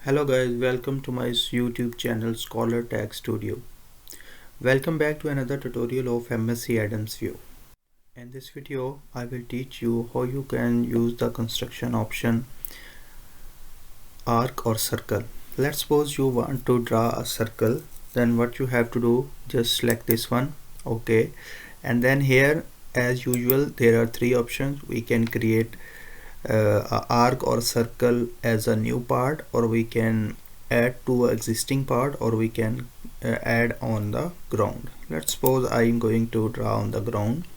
Hello guys, welcome to my YouTube channel Scholar Tag Studio. Welcome back to another tutorial of MSC Adams View. In this video, I will teach you how you can use the construction option arc or circle. Let's suppose you want to draw a circle. Then what you have to do, just select this one, okay, and then here as usual there are three options. We can create a arc or circle as a new part, or we can add to existing part, or we can add on the ground. Let's suppose I am going to draw on the ground.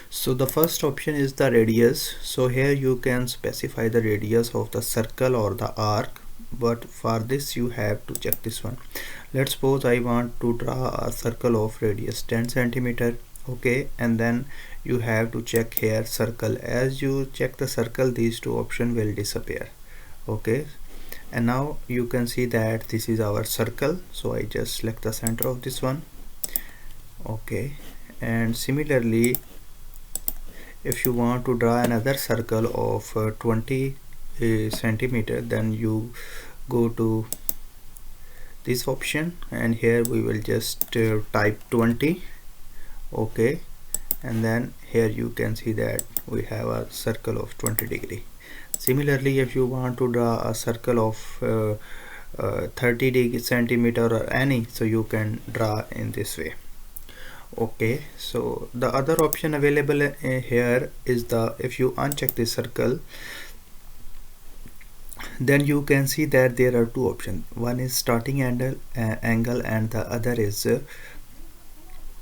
So the first option is the radius. So here you can specify the radius of the circle or the arc, but for this you have to check this one. Let's suppose I want to draw a circle of radius 10 centimeter, okay, and then you have to check here circle. As you check the circle, these two options will disappear, okay, and now you can see that this is our circle. So I just select the center of this one, okay, and similarly if you want to draw another circle of 20 centimeter, then you go to this option and here we will just type 20, okay, and then here you can see that we have a circle of 20 degree. Similarly, if you want to draw a circle of 30 centimeter or any, so you can draw in this way, okay. So the other option available here is the, if you uncheck this circle, then you can see that there are two options. One is starting angle and the other is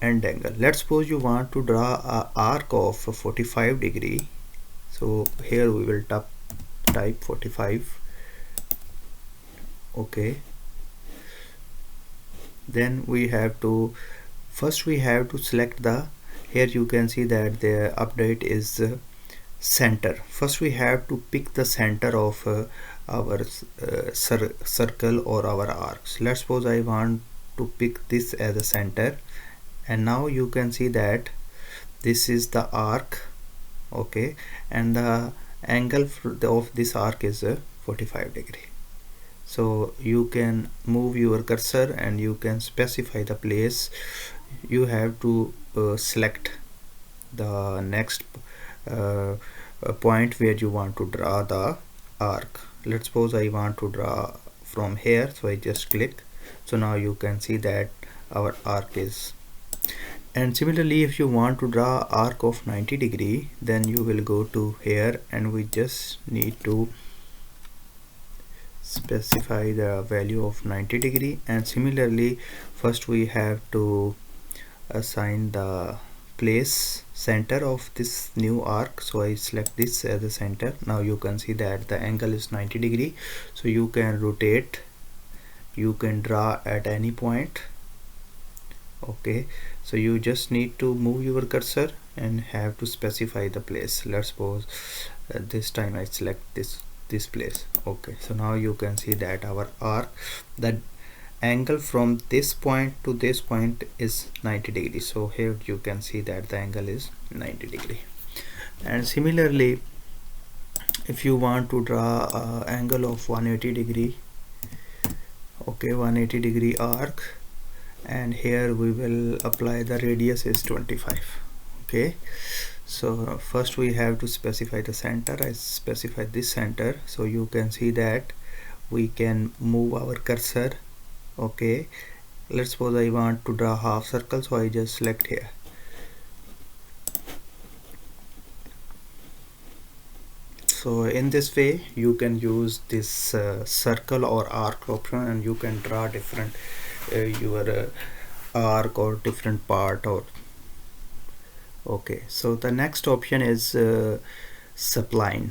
end angle. Let's suppose you want to draw a arc of 45 degree. So here we will type 45, okay. Then we have to select the, here you can see that the update is center. First we have to pick the center of our circle or our arcs. Let's suppose I want to pick this as a center, and now you can see that this is the arc, okay, and the angle of this arc is 45 degree. So you can move your cursor and you can specify the place. You have to select the next point where you want to draw the arc. Let's suppose I want to draw from here, so I just click. So now you can see that our arc is. And similarly, if you want to draw arc of 90 degree, then you will go to here and we just need to specify the value of 90 degree. And similarly, first we have to assign the place center of this new arc. So I select this as the center. Now you can see that the angle is 90 degree. So you can rotate, you can draw at any point, okay. So you just need to move your cursor and have to specify the place. Let's suppose this time I select this place, okay. So now you can see that our arc, that angle from this point to this point is 90 degrees. So here you can see that the angle is 90 degree. And similarly, if you want to draw an angle of 180 degree, okay, 180 degree arc, and here we will apply the radius is 25, okay. So first we have to specify the center. I specify this center, so you can see that we can move our cursor, okay. Let's suppose I want to draw half circle, so I just select here. So in this way you can use this circle or arc option, and you can draw different your arc or different part, or okay. So the next option is spline.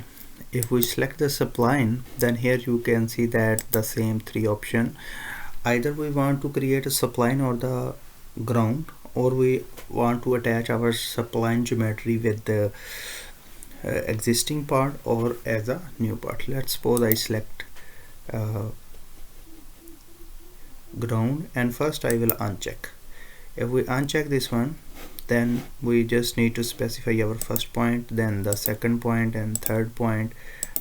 If we select the spline, then here you can see that the same three option. Either we want to create a spline or the ground, or we want to attach our spline geometry with the existing part or as a new part. Let's suppose I select ground, and first I will uncheck. If we uncheck this one, then we just need to specify our first point, then the second point, and third point,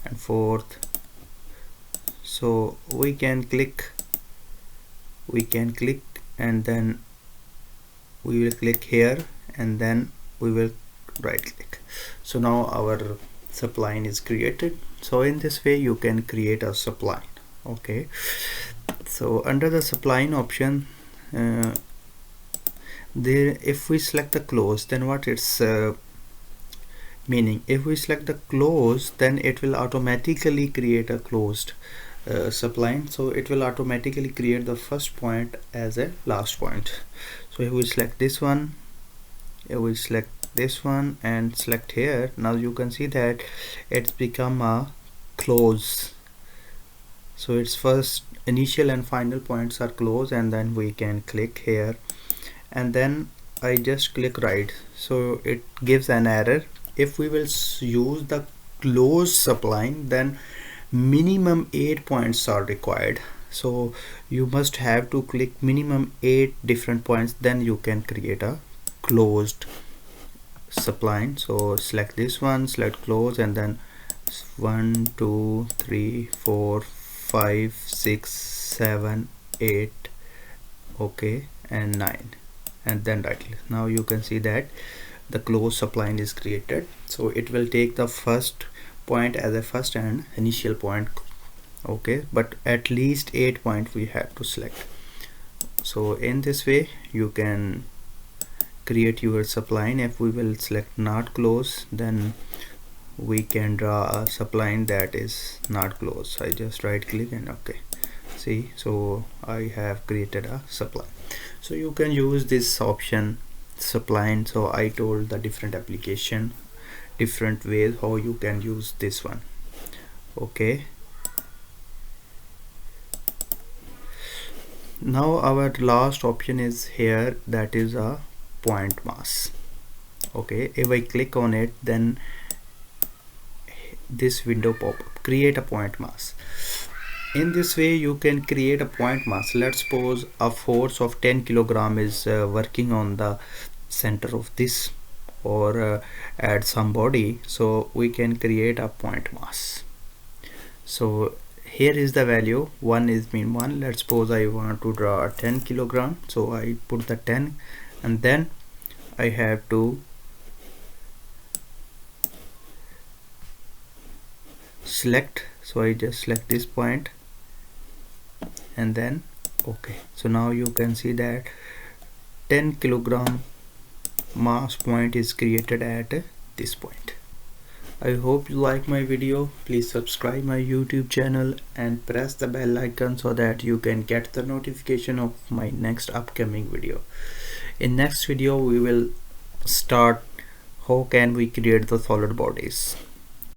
and fourth, so we can click and then we will click here and then we will right click. So now our spline is created. So in this way you can create a spline. Okay, so under the spline option, there if we select the close, then what it's meaning, if we select the close, then it will automatically create a closed spline. So it will automatically create the first point as a last point. So if we select this one, if we select this one and select here, now you can see that it's become a close. So its first initial and final points are close, and then we can click here and then I just click right. So it gives an error. If we will use the close spline, then minimum 8 points are required. So you must have to click minimum 8 different points, then you can create a closed spline. So select this one, select close, and then 1 2 3 4 5 6 7 8, okay, and 9, and then right click. Now you can see that the close spline is created. So it will take the first point as a first and initial point, okay, but at least 8 points we have to select. So in this way you can create your spline. If we will select not close, then we can draw a spline that is not close. I just right click and okay, see, so I have created a spline. So you can use this option spline. So I told the different application, different ways how you can use this one. Okay, now our last option is here, that is a point mask. Okay, if I click on it, then this window pop up, create a point mask. In this way you can create a point mask. Let's suppose a force of 10 kilogram is working on the center of this, or add some body, so we can create a point mass. So here is the value, 1 is mean 1. Let's suppose I want to draw a 10 kilogram, so I put the 10 and then I have to select. So I just select this point and then okay. So now you can see that 10 kilogram mass point is created at this point. I hope you like my video. Please subscribe my YouTube channel and press the bell icon so that you can get the notification of my next upcoming video. In next video we will start how can we create the solid bodies.